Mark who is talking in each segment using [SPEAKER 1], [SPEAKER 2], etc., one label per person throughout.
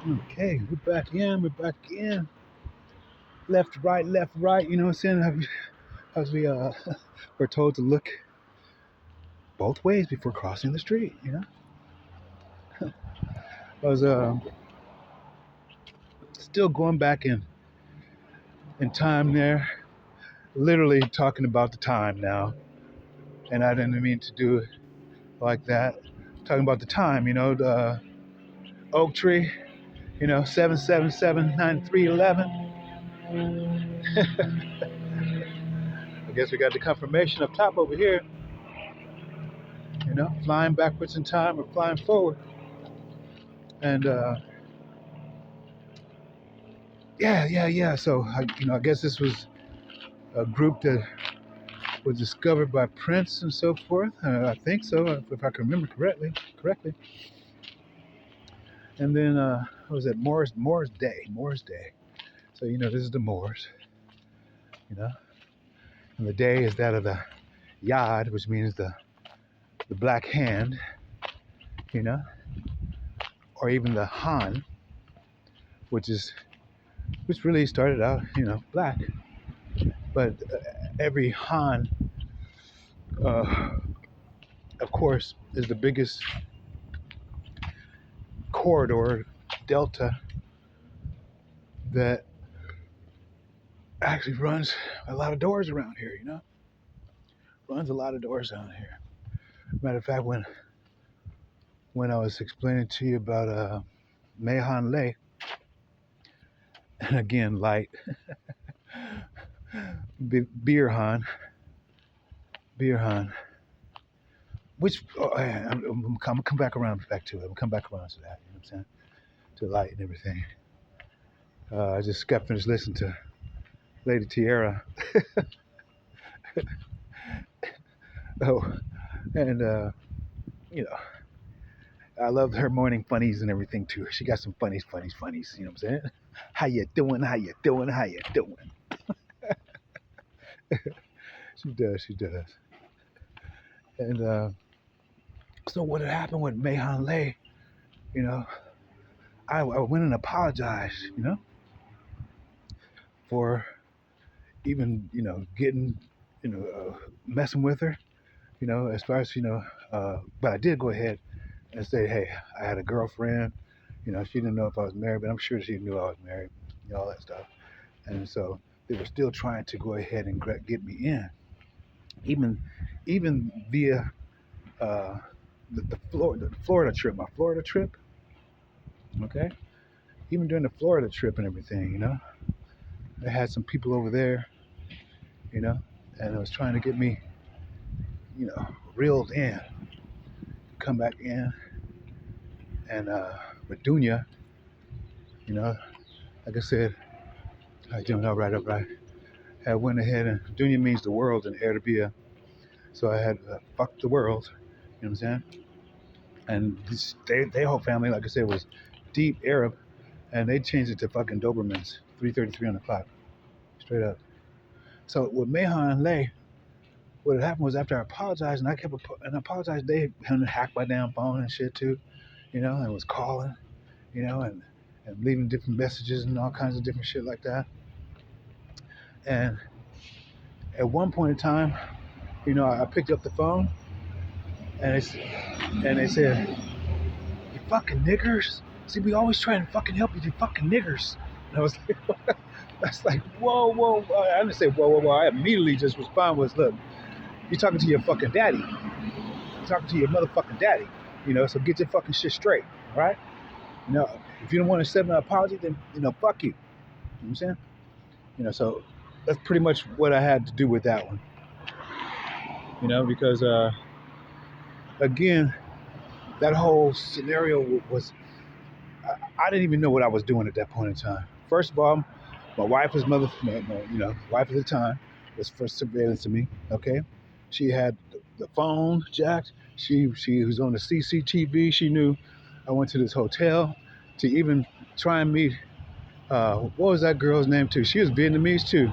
[SPEAKER 1] Okay, we're back in. We're back in. Left, right. You know what I'm saying? As we were told to look both ways before crossing the street. You know, I was still going back in time there, literally talking about the time now, and I didn't mean to do it like that. Talking about the time, you know, the oak tree, you know, 7779311. I guess we got the confirmation up top over here. You know, flying backwards in time or flying forward. And yeah. So I guess this was a group that was discovered by Prince and so forth. I think so, if I can remember correctly. And then what was it? Morris Day. So this is the Moors. You know, and the day is that of the Yod, which means the black hand. You know, or even the Han, which really started out black, but every Han, of course, is the biggest corridor delta that actually runs a lot of doors around here. Runs a lot of doors down here. Matter of fact, when I was explaining to you about Mehan Lake, and again light, beer Han, which I'm gonna come back around back to it. I'm come back around to that. You know what I'm saying? To light and everything. I just got finished listening to Lady Tierra. Oh, and I love her morning funnies and everything too. She got some funnies. You know what I'm saying? How you doing? She does. And so what had happened with Mehan Lay, I went and apologized, for even, getting, messing with her, as far as, but I did go ahead and say, hey, I had a girlfriend, she didn't know if I was married, but I'm sure she knew I was married, all that stuff. And so they were still trying to go ahead and get me in, even via the Florida trip, my Florida trip, okay? Even during the Florida trip and everything, I had some people over there, and it was trying to get me, reeled in, come back in, and with Dunya, like I said, I jumped all right. I went ahead and Dunya means the world in Arabia, so I had fuck the world, you know what I'm saying? And their whole family, like I said, was deep Arab, and they changed it to fucking Dobermans, 3:33 on the clock, straight up. So with Mehan Lay, what had happened was after I apologized, and I kept apologized, they had hacked my damn phone and shit too, and was calling, and leaving different messages and all kinds of different shit like that. And at one point in time, I picked up the phone, and they said, "You fucking niggers! See, we always try and fucking help you fucking niggers." And I was like, that's like, whoa. I didn't say whoa. I immediately just respond was, look, you're talking to your fucking daddy. You're talking to your motherfucking daddy. So get your fucking shit straight, all right? If you don't want to accept an apology, then, fuck you. You know what I'm saying? So that's pretty much what I had to do with that one. Because, again, that whole scenario was, I didn't even know what I was doing at that point in time. First of all, my wife was wife at the time was for surveillance to me, okay? She had the phone jacked. She was on the CCTV. She knew I went to this hotel to even try and meet, what was that girl's name too? She was Vietnamese too.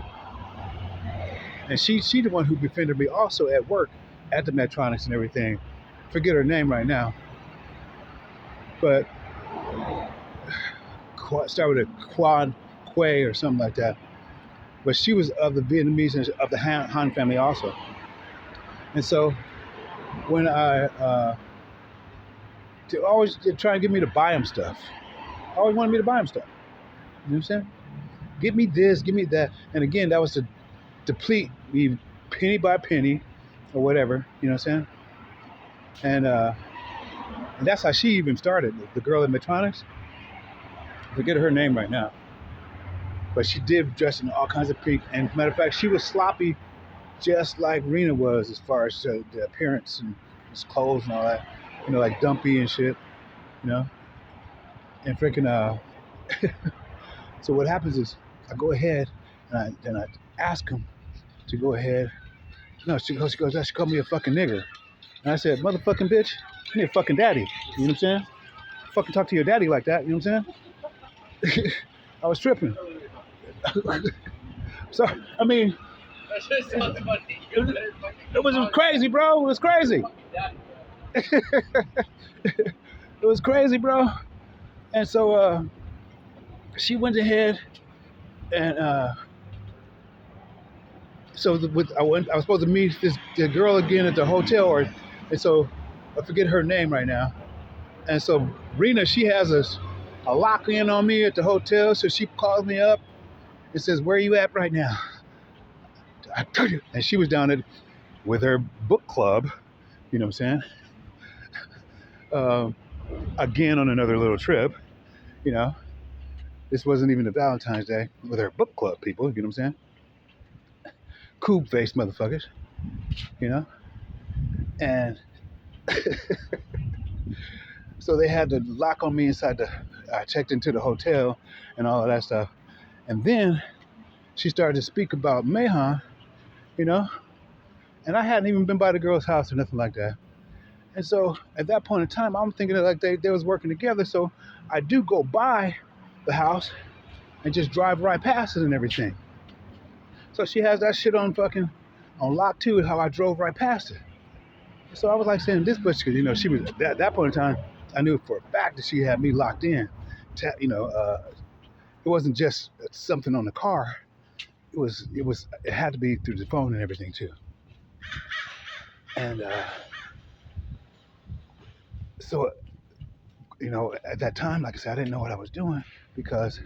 [SPEAKER 1] And she the one who befriended me also at work at the Medtronics and everything. Forget her name right now. But started with a Quan Quay or something like that. But she was of the Vietnamese and of the Han family also. And so when they always try to get me to buy them stuff. Always wanted me to buy them stuff. You know what I'm saying? Give me this, give me that. And again, that was to deplete me penny by penny or whatever. You know what I'm saying? And that's how she even started. The girl at Medtronics. I forget her name right now. But she did dress in all kinds of pink. And matter of fact, she was sloppy just like Rena was as far as the appearance and his clothes and all that. You know, like dumpy and shit. You know? And freaking, so what happens is I go ahead and I ask him to go ahead. No, she goes, she called me a fucking nigger. And I said, motherfucking bitch, I'm your fucking daddy. You know what I'm saying? Fucking talk to your daddy like that, you know what I'm saying? I was tripping. So, I mean, it was crazy, bro. It was crazy. It was crazy, bro. And so she went ahead and so I was supposed to meet the girl again at the hotel, and so I forget her name right now. And so Rena, she has a lock in on me at the hotel, so she calls me up and says, "Where are you at right now?" I tell you, and she was down with her book club. You know what I'm saying? Again on another little trip. You know, this wasn't even a Valentine's Day with her book club people. You know what I'm saying? Cool faced motherfuckers. You know, and so they had the lock on me inside I checked into the hotel and all of that stuff. And then she started to speak about Mayhan, you know, and I hadn't even been by the girl's house or nothing like that. And so at that point in time, I'm thinking that like they was working together. So I do go by the house and just drive right past it and everything. So she has that shit on lock too, how I drove right past it. So I was like saying this bitch, because, you know, she was at that point in time, I knew for a fact that she had me locked in. You know, it wasn't just something on the car. It had to be through the phone and everything too. And so, you know, at that time, like I said, I didn't know what I was doing because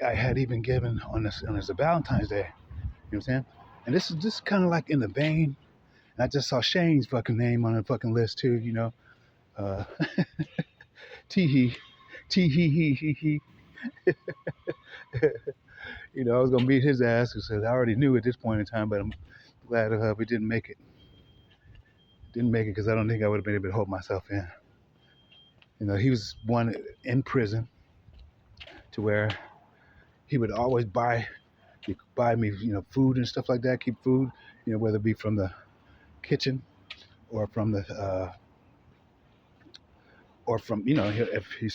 [SPEAKER 1] I had even given on this Valentine's Day. You know what I'm saying? And this is just kind of like in the vein. And I just saw Shane's fucking name on the fucking list too. You know, Tee hee. You know, I was gonna beat his ass because I already knew at this point in time, but I'm glad we didn't make it. Didn't make it because I don't think I would have been able to hold myself in. You know, he was one in prison to where he would always buy me, you know, food and stuff like that. Keep food, you know, whether it be from the kitchen or from the or from, you know, if he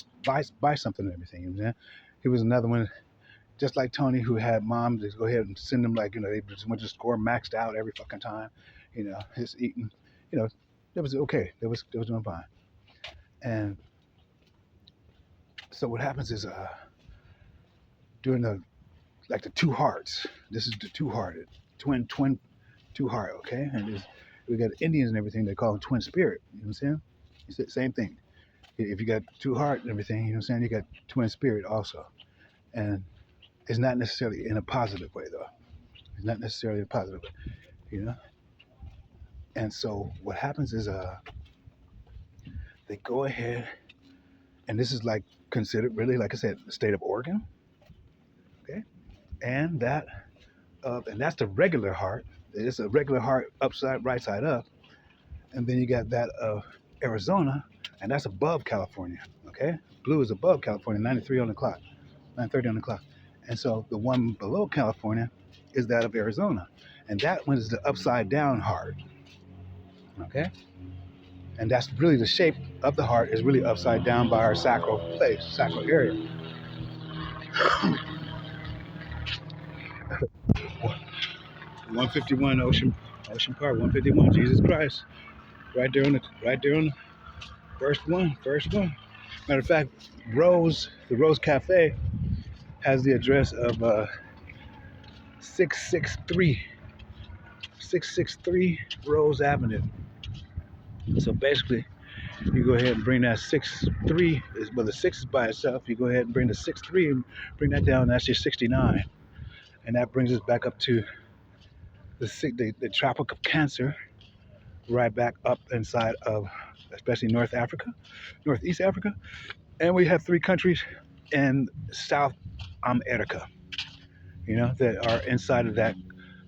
[SPEAKER 1] buy something and everything. You know what I'm saying? He was another one, just like Tony, who had mom to go ahead and send them, like, you know, they just went to score maxed out every fucking time. You know, his eating, you know, it was okay. It was doing fine. And so what happens is during the two hearts. This is the two-hearted, twin two heart, okay? And we got Indians and everything, they call them twin spirit. You know what I'm saying? It's the same thing. If you got two heart and everything, you know what I'm saying, you got twin spirit also. And it's not necessarily in a positive way though. It's not necessarily a positive way, you know? And so what happens is they go ahead, and this is like considered really, like I said, the state of Oregon. Okay? And that's the regular heart. It's a regular heart upside, right side up. And then you got that of Arizona, and that's above California. Okay? Blue is above California, 93 on the clock, 9:30 on the clock. And so the one below California is that of Arizona. And that one is the upside down heart. Okay? And that's really the shape of the heart is really upside down by our sacral area. 151 Ocean Park, 151, Jesus Christ. Right there on the first one. Matter of fact, the Rose Cafe has the address of 663 Rose Avenue. So basically, you go ahead and bring that 63, well, the 6 is by itself. You go ahead and bring the 63 and bring that down, that's your 69. And that brings us back up to the Tropic of Cancer, right back up inside of especially Northeast Africa. And we have 3 countries in South America, that are inside of that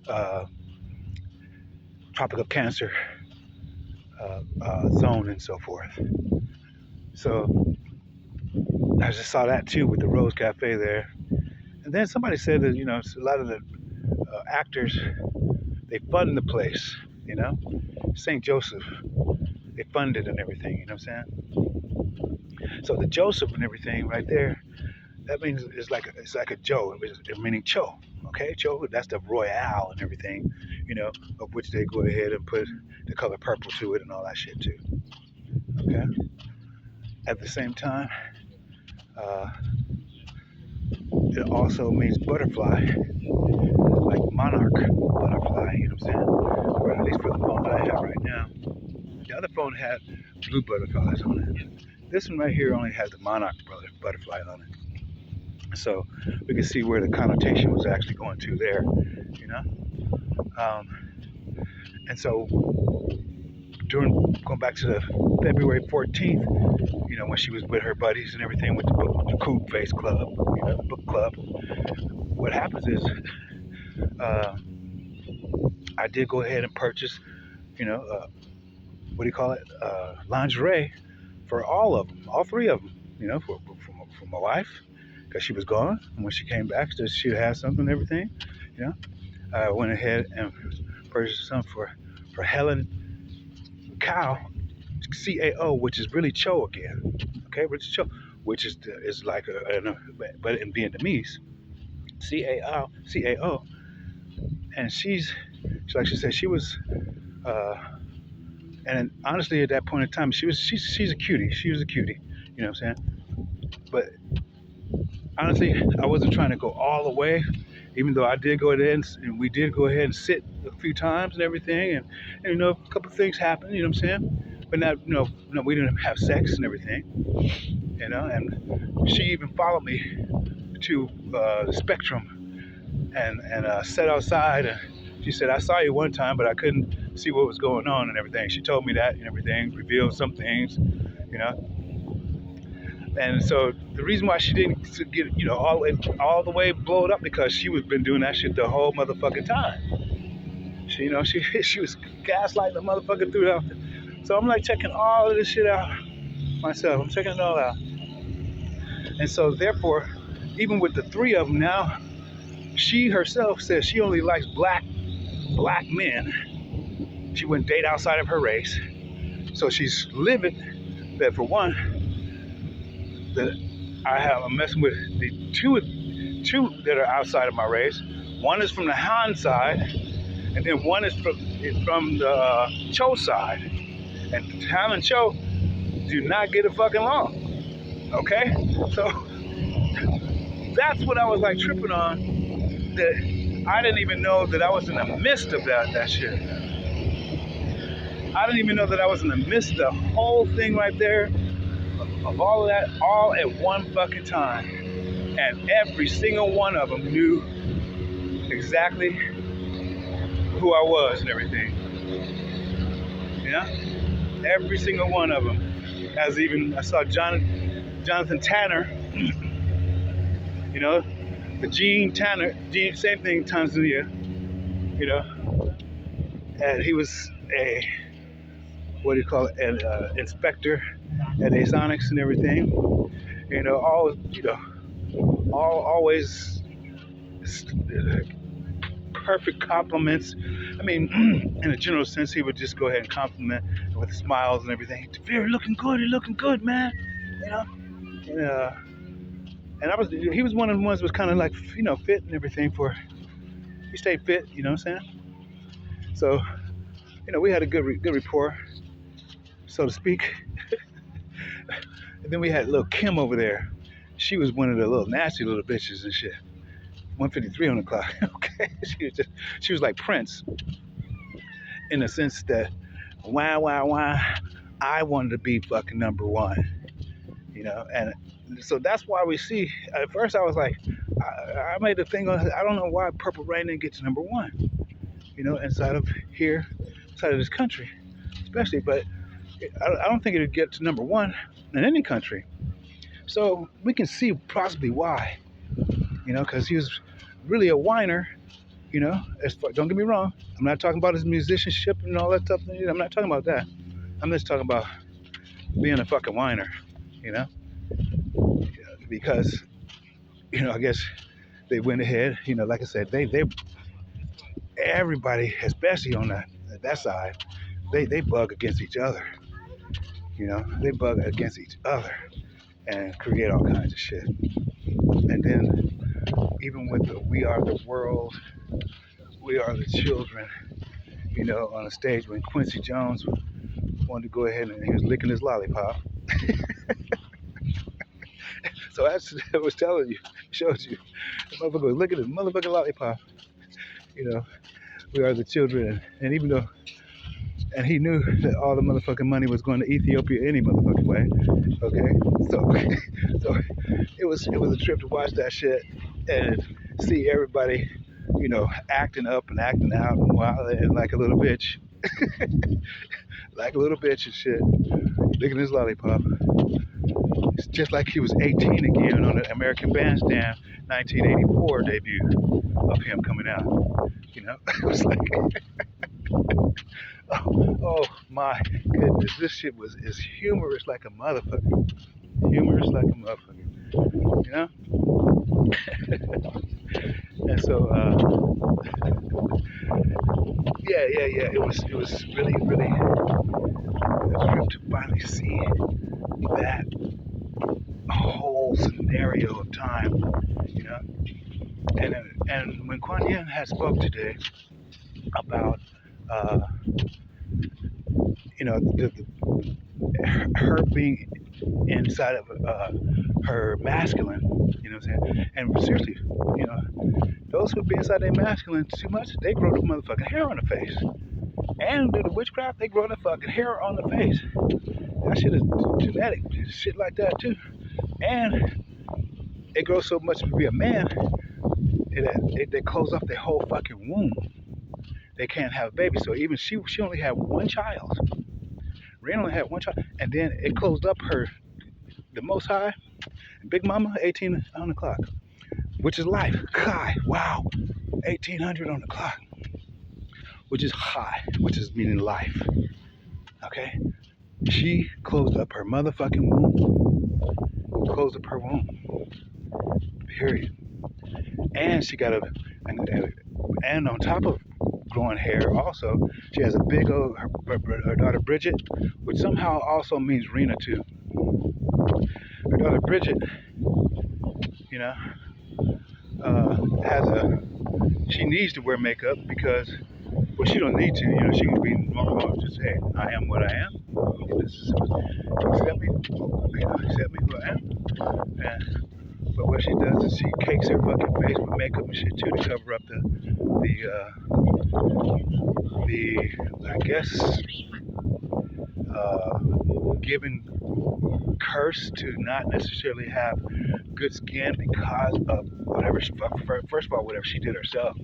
[SPEAKER 1] uh, Tropic of Cancer zone and so forth. So I just saw that too with the Rose Cafe there. And then somebody said that, a lot of the actors, they fund the place, St. Joseph, they fund it and everything, you know what I'm saying? So the Joseph and everything right there, that means it's like a Joe, meaning Cho, okay? Cho, that's the Royale and everything, of which they go ahead and put the color purple to it and all that shit too, okay? At the same time, it also means butterfly, like monarch butterfly, you know what I'm saying? Or at least for the phone that I have right now. The other phone had blue butterflies on it. This one right here only has the monarch butterfly on it. So we can see where the connotation was actually going to there, and so going back to the February 14th, when she was with her buddies and everything with the Cool Face Club, the book club, what happens is I did go ahead and purchase, what do you call it, lingerie for all of them, all 3 of them, for my wife, because she was gone, and when she came back, she had something and everything, I went ahead and purchased some for Helen Cow, CAO, which is really Cho again, okay, which is Cho, which is like but in Vietnamese, CAO, and she's like she said, she was, and honestly, at that point in time, she's a cutie. She was a cutie, you know what I'm saying? But honestly, I wasn't trying to go all the way, even though I did go ahead and we did go ahead and sit a few times and everything, and a couple of things happened, you know what I'm saying? But not, we didn't have sex and everything, and she even followed me to the Spectrum and sat outside, and she said, I saw you one time, but I couldn't see what was going on and everything. She told me that and everything, revealed some things, And so the reason why she didn't get, all the way blowed up, because she was been doing that shit the whole motherfucking time. She, she was gaslighting the motherfucker throughout. So I'm like checking all of this shit out myself. I'm checking it all out. And so therefore, even with the 3 of them now, she herself says she only likes black men. She wouldn't date outside of her race. So she's livid that, for one, that I'm messing with the two that are outside of my race. One is from the Han side, and then one is from the Cho side. And Han and Cho do not get fucking along. Okay? So that's what I was like tripping on. That I didn't even know that I was in the midst of that shit. I didn't even know that I was in the midst of the whole thing right there, of all of that, all at one fucking time. And every single one of them knew exactly who I was and everything. Every single one of them. I saw Jonathan Tanner, the Gene Tanner, same thing, Tanzania, and he was a, what do you call it, an inspector at Asonics and everything, always perfect compliments. I mean, in a general sense, he would just go ahead and compliment with smiles and everything. You're looking good, man. He was one of the ones that was kind of like, fit and everything he stayed fit, you know what I'm saying? So, we had a good rapport, so to speak. Then we had little Kim over there. She was one of the little nasty little bitches and shit. 153 on the clock. Okay, she was like Prince in the sense that why I wanted to be fucking number one, you know. And so that's why we see. At first, I was like, I made the thing. I don't know why Purple Rain didn't get to number one, you know, inside of here, inside of this country, especially. But I don't think it would get to number one in any country. So we can see possibly why, you know, because he was really a whiner, you know. Don't get me wrong. I'm not talking about his musicianship and all that stuff. I'm not talking about that. I'm just talking about being a fucking whiner, you know, because, you know, I guess they went ahead, you know, like I said, they everybody, especially on that side, they bug against each other, you know, they bug against each other and create all kinds of shit. And then even with the We Are the World, We Are the Children, you know, on a stage when Quincy Jones wanted to go ahead and he was licking his lollipop. So as I was telling you, showed you, the motherfucker was licking his motherfucking lollipop. You know, we are the children, and even though, and he knew that all the motherfucking money was going to Ethiopia any motherfucking way. Okay, so it was a trip to watch that shit and see everybody, you know, acting up and acting out and wild and like a little bitch, like a little bitch and shit, licking his lollipop. It's just like he was 18 again on the American Bandstand 1984 debut of him coming out. You know, it was like, oh my goodness, this shit is humorous like a motherfucker. Humorous like a motherfucker. You know? And so, yeah. It was really a trip to finally see that whole scenario of time, you know. And when Kuan Yin had spoke today about, you know, her being inside of her masculine, you know what I'm saying? And seriously, you know, those who be inside their masculine too much, they grow the motherfucking hair on the face. And do the witchcraft, they grow the fucking hair on the face. That shit is genetic, shit like that too. And it grows so much to be a man, they close off their whole fucking womb. They can't have a baby. So even she only had one child. Ren only had one child, and then it closed up the Most High, Big Mama, 18 on the clock, which is life. Kai, wow, 1800 on the clock, which is high, which is meaning life. Okay, she closed up her motherfucking womb. Closed up her womb. Period. And she got and on top of growing hair, also she has a big old her daughter Bridget, which somehow also means Rena too. Her daughter Bridget, you know, she needs to wear makeup because, well, she don't need to, you know, she can be normal, just say, I am what I am. Accept me, you know, accept me who I am. But what she does is she cakes her fucking face with makeup and shit too to cover up the I guess, given curse to not necessarily have good skin because of whatever first of all, whatever she did herself,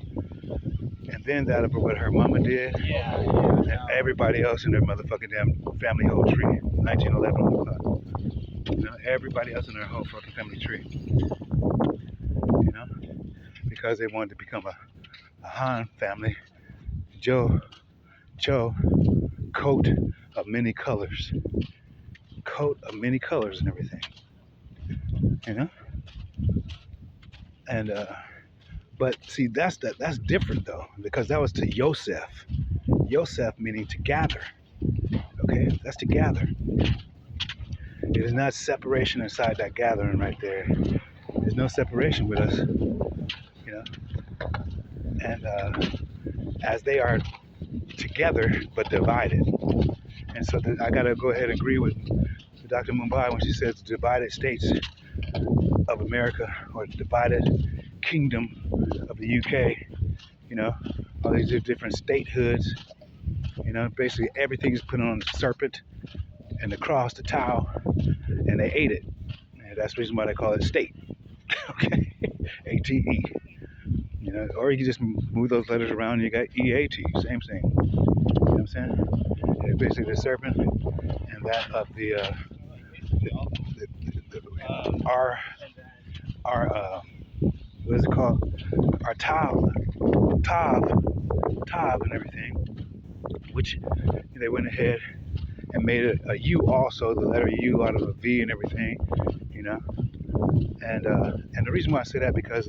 [SPEAKER 1] and then that of what her mama did, and everybody else in their motherfucking damn family whole tree, 1911 on the clock. You know, everybody else in their whole fucking family tree. You know, because they wanted to become a Han family. Cho, coat of many colors. Coat of many colors and everything. You know? And but see, that's different though, because that was to Yosef. Yosef meaning to gather. Okay, that's to gather. It is not separation inside that gathering right there. There's no separation with us, you know. And as they are together but divided. And so I gotta go ahead and agree with Dr. Mumbai when she says divided states of America or divided kingdom of the UK, you know, all these different statehoods, you know, basically everything is put on the serpent and the cross, the tau, and they ate it. And that's the reason why they call it state, okay? A-T-E, you know, or you can just move those letters around and you got E-A-T, same thing, you know what I'm saying? And it's basically the serpent and that of our what is it called? Our Tav and everything, which they went ahead and made a U also, the letter U out of a V and everything, you know. And the reason why I say that because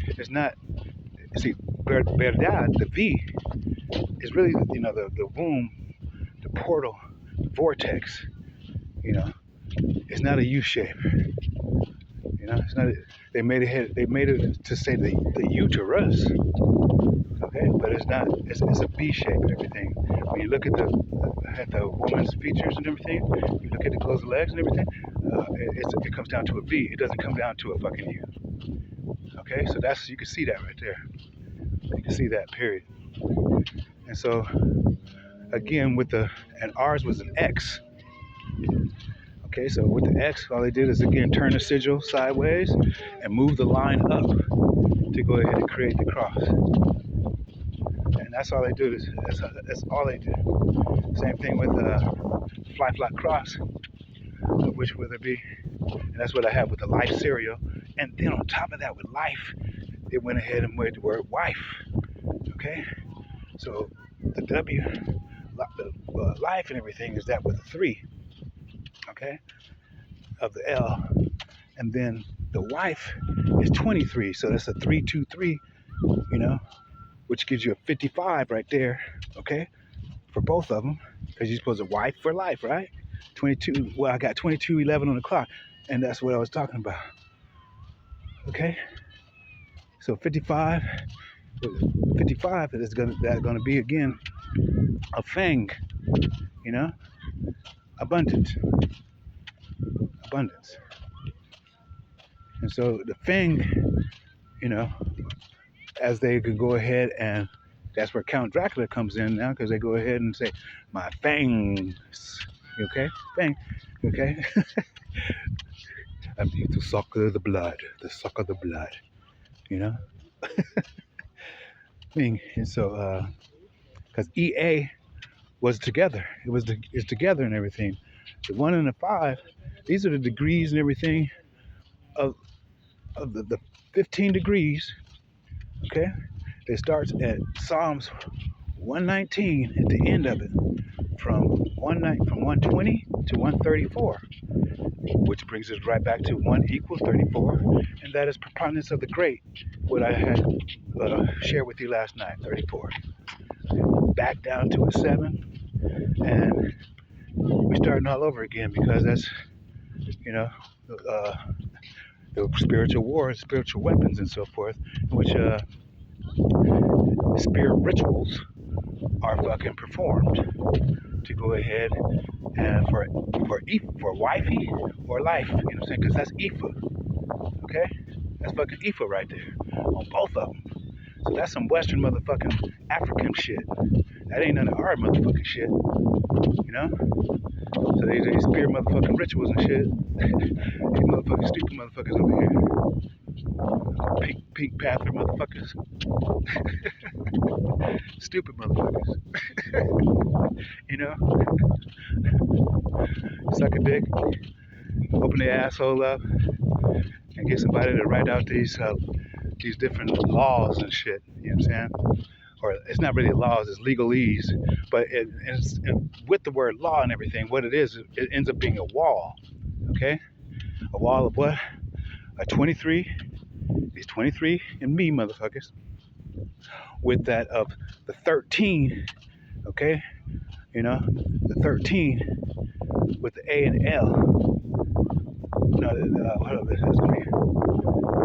[SPEAKER 1] it's not, see, verdad, the V is really, you know, the womb, the portal, the vortex, you know. It's not a U shape, you know. It's not. They made it to say the uterus, okay, but it's not. It's a V shape and everything. When you look at the woman's features and everything, you look at the closed legs and everything, it comes down to a V. It doesn't come down to a fucking U. Okay, so that's, you can see that right there. You can see that, period. And so again and ours was an X. Okay, so with the X, all they did is again turn the sigil sideways and move the line up to go ahead and create the cross. And that's all they do. That's all they did. Same thing with fly cross, which whether it be, and that's what I have with the life cereal. And then on top of that, with life, they went ahead and made the word wife. Okay, so the W, the life and everything is that with a 3. Okay, of the L, and then the wife is 23. So that's a 323. You know, which gives you a 55 right there. Okay, for both of them, because you're supposed to wife for life, right? 22. Well, I got 22:11 on the clock, and that's what I was talking about. Okay, so 55 is gonna be again a fang, you know, abundance. And so the fang, you know, as they could go ahead and that's where Count Dracula comes in now, because they go ahead and say, my fangs, okay, fang, okay. I'm here to suck the blood, you know. Thing. And so, because EA was together, it's together and everything. The 1 and the 5, these are the degrees and everything of the 15 degrees. Okay, it starts at Psalms 119 at the end of it, from 120 to 134, which brings us right back to 1 equals 34, and that is preponderance of the great, what I had shared with you last night, 34. Back down to a 7, and we're starting all over again, because that's, you know, the spiritual wars, spiritual weapons, and so forth, which spirit rituals are fucking performed to go ahead and for wifey or life, you know what I'm saying? Because that's Ifa, okay? That's fucking Ifa right there on both of them. So that's some Western motherfucking African shit. That ain't none of our motherfucking shit, you know? So these spirit motherfucking rituals and shit. These motherfucking stupid motherfuckers over here. Pink Panther motherfuckers. Stupid motherfuckers. You know? Suck a dick, open their asshole up, and get somebody to write out these different laws and shit. You know what I'm saying? Or it's not really laws, it's legalese. But it's with the word law and everything, what it is, it ends up being a wall. Okay? A wall of what? A 23. These 23 and me motherfuckers. With that of the 13. Okay? You know, the 13 with the A and L. No, what is it?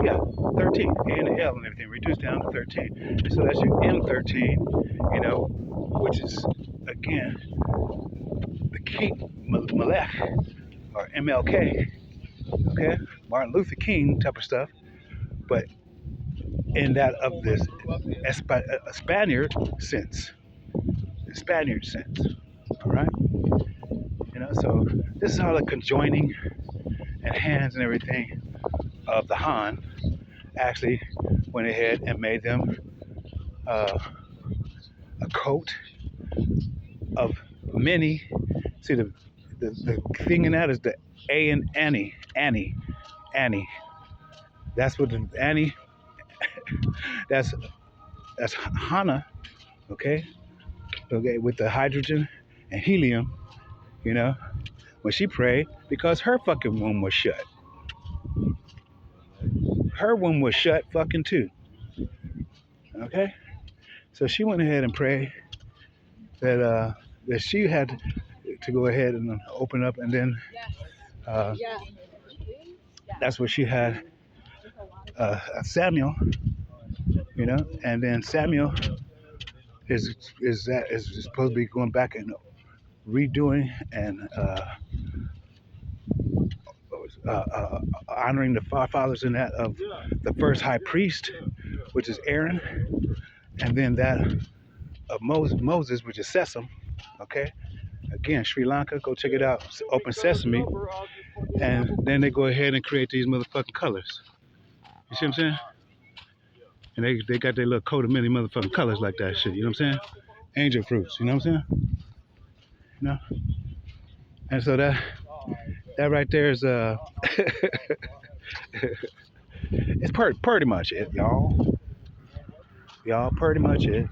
[SPEAKER 1] Yeah, 13. A and the L and everything reduced down to 13. And so that's your M13, you know, which is, again, the key, Malech, or MLK, okay, Martin Luther King type of stuff, but in that of this Spaniard sense, Spaniard sense. All right, so this is how the conjoining and hands and everything of the Han actually went ahead and made them uh, a coat of many. See, the thing in that is the A in Annie. That's what the Annie. That's Hana. Okay, okay, with the hydrogen and helium. You know, when she prayed, because her fucking womb was shut. Her womb was shut, fucking too. Okay, so she went ahead and prayed that she had to go ahead and open up, and then uh, that's where she had Samuel, and then Samuel is supposed to be going back and redoing and honoring the forefathers in that of the first high priest, which is Aaron, and then that of Moses, which is Sesame. Okay, again, Sri Lanka, go check it out. Open Sesame, and then they go ahead and create these motherfucking colors. You see what I'm saying? And they got their little coat of many motherfucking colors like that shit. You know what I'm saying? Angel fruits. You know what I'm saying? You know. And so that right there is it's pretty much it, y'all. Y'all, pretty much it.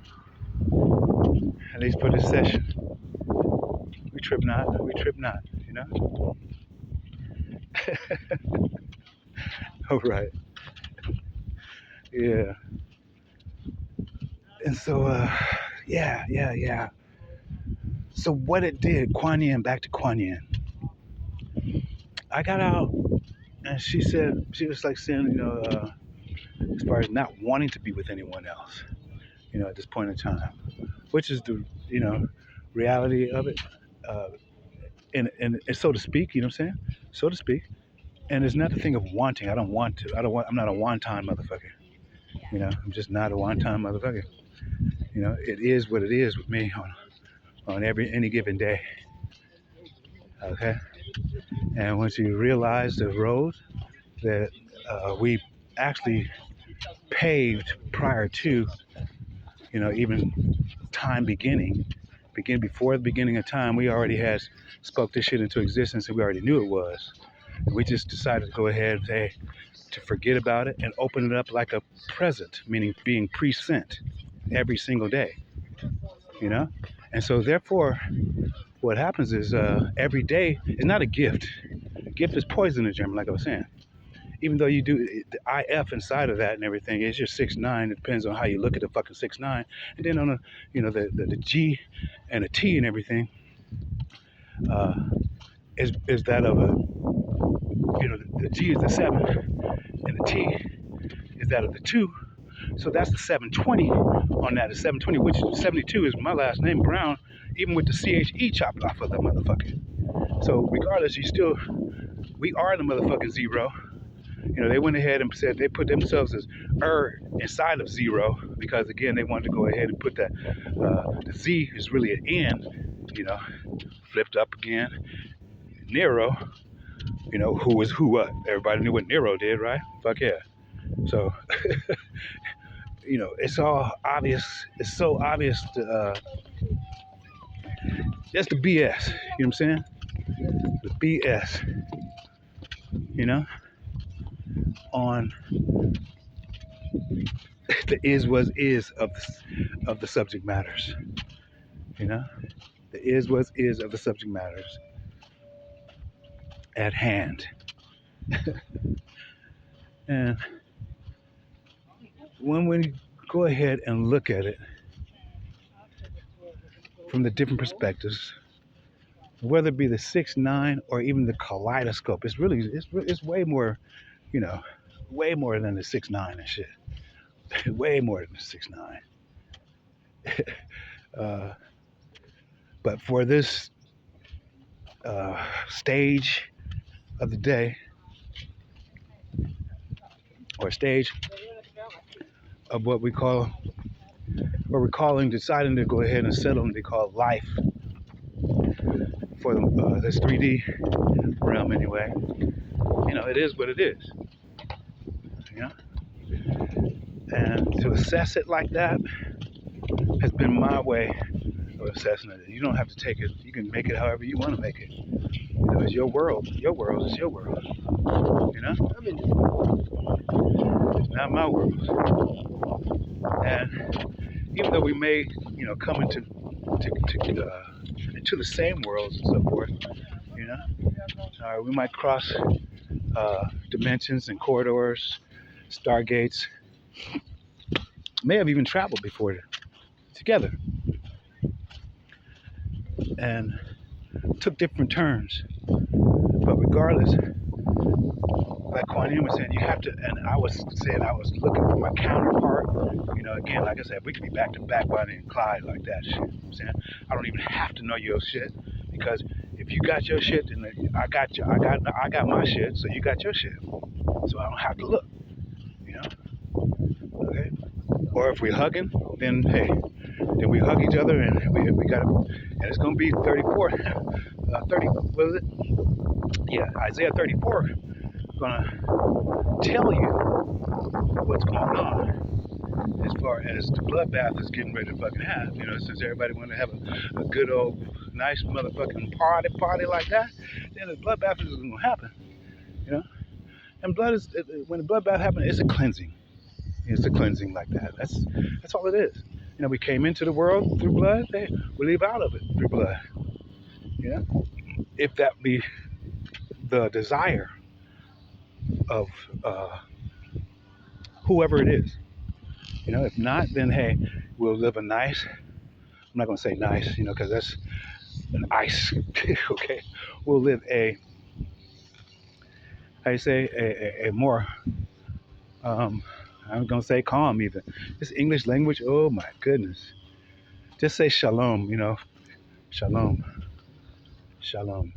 [SPEAKER 1] At least for this session. We trip not. We trip not. You know. All right. Yeah. And so yeah. So what it did, Kuan Yin, back to Kuan Yin. I got out, and she said she was like saying, as far as not wanting to be with anyone else, at this point in time, which is the reality of it, and so to speak. You know what I'm saying? So to speak. And it's not the thing of wanting. I don't want to. I don't want. I'm not a one-time motherfucker. I'm just not a one-time motherfucker. It is what it is with me on any given day. Okay. And once you realize the road that we actually paved prior to, even time begin before the beginning of time, we already had spoke this shit into existence, and we already knew it was. And we just decided to go ahead and say to forget about it and open it up like a present, meaning being present every single day. And so therefore, what happens is every day is not a gift. A gift is poison in German, like I was saying. Even though you do the IF inside of that and everything, it's just 6-9. It depends on how you look at the fucking 6-9. And then on the G and the T and everything uh, is that of the G is the 7 and the T is that of the 2. So that's the 720 on that. The 720, which 72 is my last name, Brown, even with the CHE chopped off of that motherfucker. So regardless, we are the motherfucking zero. They went ahead and said they put themselves as inside of zero because, again, they wanted to go ahead and put that the Z is really an N, flipped up again. Nero, who was who what? Everybody knew what Nero did, right? Fuck yeah. So, it's all obvious. It's so obvious to, that's the BS. You know what I'm saying? The BS, on the is was is of the subject matters. The is was is of the subject matters at hand. And when we go ahead and look at it from the different perspectives, whether it be the 6-9 or even the kaleidoscope, it's way more, way more than the 6-9 and shit. Way more than the 6-9. But for this stage of the day, or stage of what we're calling, deciding to go ahead and settle what they call life for this 3D realm anyway. It is what it is. You know, and to assess it like that has been my way of assessing it. You don't have to take it. You can make it however you want to make it. It's your world. Your world is your world. It's not my world. And even though we may, come into the same worlds and so forth, we might cross dimensions and corridors, stargates. May have even traveled before together, and took different turns. But regardless, like Quan Yin was saying, you have to, and I was saying I was looking for my counterpart. Again, like I said, we could be back to back, Bonnie and Clyde, like that shit. You know what I'm saying? I don't even have to know your shit, because if you got your shit, then I got you. I got my shit, so you got your shit. So I don't have to look. Okay. Or if we're hugging, then hey, then we hug each other, and we got, and it's gonna be 34, 30. What is it? Yeah, Isaiah 34. Gonna tell you what's going on as far as the bloodbath is getting ready to fucking have. Since everybody want to have a good old nice motherfucking party like that, then the bloodbath is gonna happen. And blood is, when the bloodbath happens, it's a cleansing. It's a cleansing like that. That's all it is. We came into the world through blood. We leave out of it through blood. If that be the desire of whoever it is. If not, then hey, we'll live a nice. I'm not gonna say nice, because that's an ice. Okay, we'll live how you say, a more. I'm gonna say calm even. This English language. Oh my goodness. Just say shalom. Shalom, shalom.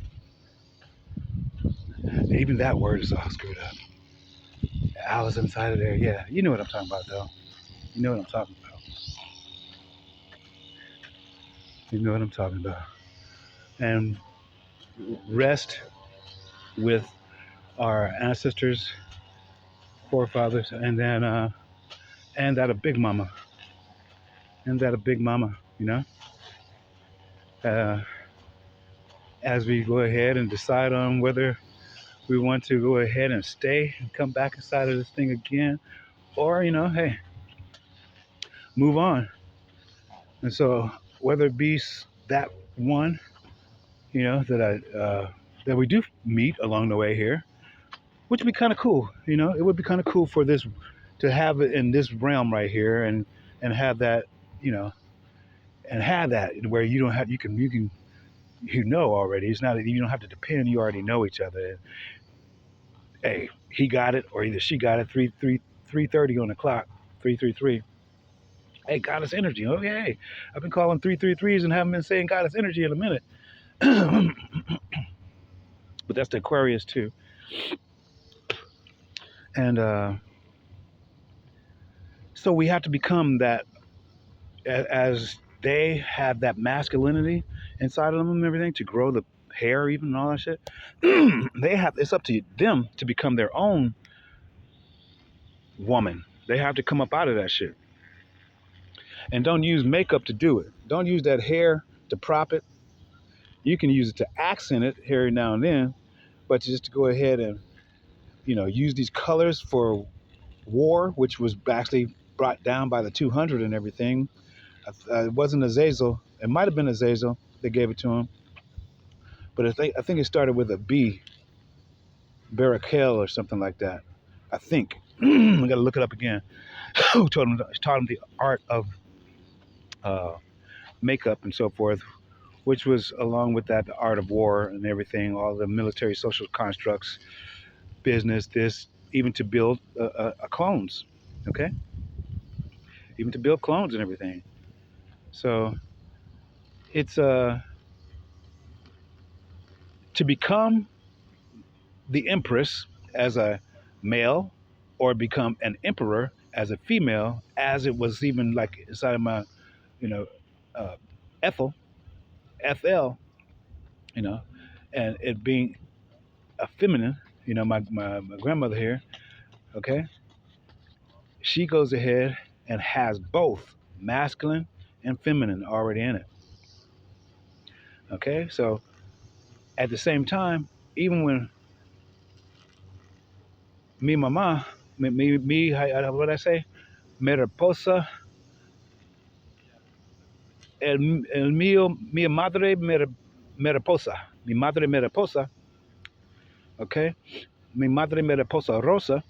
[SPEAKER 1] Even that word is all screwed up. Alice inside of there. Yeah, you know what I'm talking about, though. You know what I'm talking about. You know what I'm talking about. And rest with our ancestors, forefathers, and then and that a big mama, uh, as we go ahead and decide on whether we want to go ahead and stay and come back inside of this thing again, or hey, move on. And so whether it be that one, that we do meet along the way here, which would be kind of cool. It would be kind of cool for this to have it in this realm right here, and have that, and have that where you don't have you can already. It's not, you don't have to depend. You already know each other. Hey, he got it, or either she got it. 3:30 on the clock. 3:33. Hey, goddess energy. Oh yeah, hey, I've been calling 333s and haven't been saying goddess energy in a minute. But that's the Aquarius too. And so we have to become that, as they have that masculinity inside of them and everything, to grow the hair even and all that shit. It's up to them to become their own woman. They have to come up out of that shit. And don't use makeup to do it. Don't use that hair to prop it. You can use it to accent it here now and then, but just to go ahead and, use these colors for war, which was actually brought down by the 200 and everything. It wasn't Azazel. It might have been Azazel. They gave it to him. But I think it started with a B, Barakel or something like that. I think. I got to look it up again. Who taught him the art of makeup and so forth, which was along with that the art of war and everything, all the military social constructs, business, this, even to build clones. Okay, even to build clones and everything. So it's to become the empress as a male or become an emperor as a female, as it was even like inside of my, you know, uh, Ethel, FL, you know, and it being a feminine, my grandmother here, okay, she goes ahead and has both masculine and feminine already in it. Okay, so at the same time, even when mi mama, what I say, mariposa, el mío, mi madre mariposa, mi madre mariposa, okay, mi madre mariposa rosa,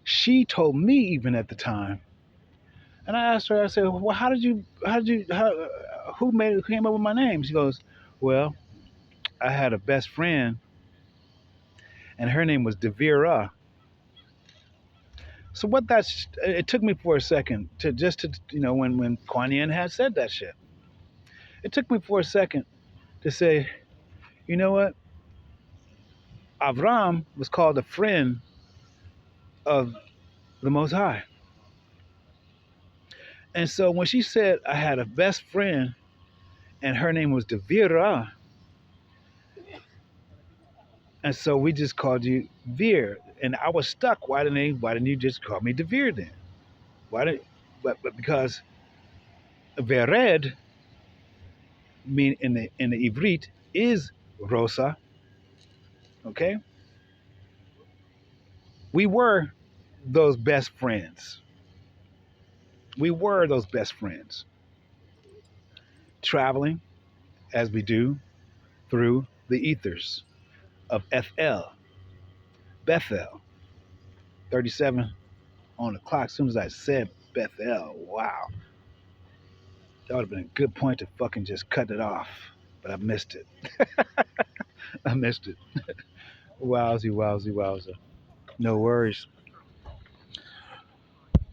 [SPEAKER 1] she told me even at the time, and I asked her, I said, well, who came up with my name? She goes, well, I had a best friend, and her name was Devira. So what that's it took me for a second to when Kuan Yin had said that shit. It took me for a second to say, you know what? Avram was called a friend of the Most High. And so when she said I had a best friend and her name was Devira, and so we just called you Veer. And I was stuck. Why didn't you just call me Devere then? Why did but because Vered mean in the Ivrit is Rosa, okay? We were those best friends. We were those best friends. Traveling as we do through the ethers of FL, Bethel, 37 on the clock. As soon as I said Bethel, wow. That would have been a good point to fucking just cut it off. But I missed it. I missed it. Wowsy, wowsy, wowza. No worries.